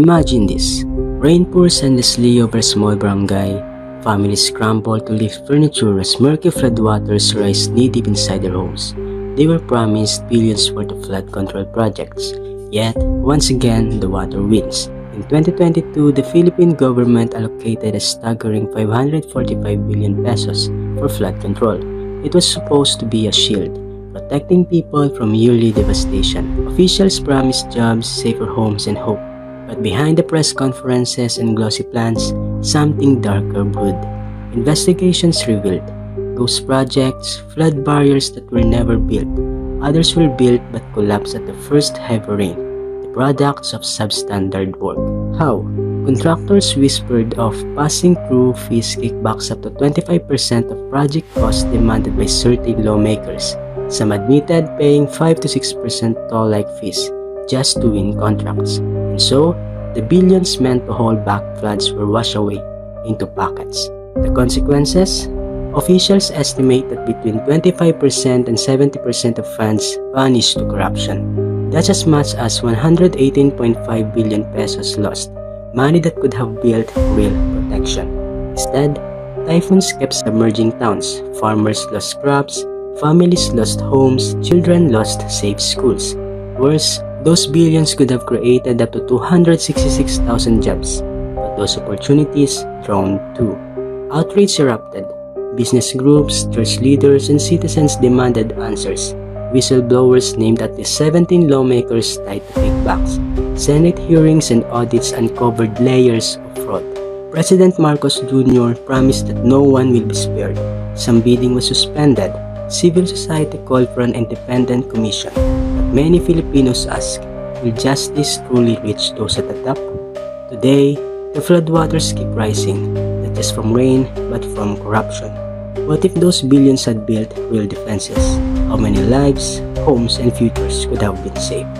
Imagine this. Rain pours endlessly over a small barangay. Families scramble to lift furniture as murky floodwaters rise knee-deep inside their homes. They were promised billions worth of flood control projects. Yet, once again, the water wins. In 2022, the Philippine government allocated a staggering 545 billion pesos for flood control. It was supposed to be a shield, protecting people from yearly devastation. Officials promised jobs, safer homes, and hope. But behind the press conferences and glossy plans, something darker brewed. Investigations revealed those projects, flood barriers that were never built. Others were built but collapsed at the first heavy rain, the products of substandard work. How? Contractors whispered of passing through fees kickbacks up to 25% of project costs demanded by certain lawmakers. Some admitted paying 5 to 6% toll-like fees just to win contracts. And so, the billions meant to hold back floods were washed away into pockets. The consequences? Officials estimate that between 25% and 70% of funds vanished to corruption. That's as much as 118.5 billion pesos lost, money that could have built real protection. Instead, typhoons kept submerging towns, farmers lost crops, families lost homes, children lost safe schools. Worse, those billions could have created up to 266,000 jobs, but those opportunities drowned too. Outrage erupted. Business groups, church leaders, and citizens demanded answers. Whistleblowers named at least 17 lawmakers tied to kickbacks. Senate hearings and audits uncovered layers of fraud. President Marcos Jr. promised that no one will be spared. Some bidding was suspended. Civil society called for an independent commission. But many Filipinos ask, will justice truly reach those at the top? Today, the floodwaters keep rising, not just from rain, but from corruption. What if those billions had built real defenses? How many lives, homes, and futures could have been saved?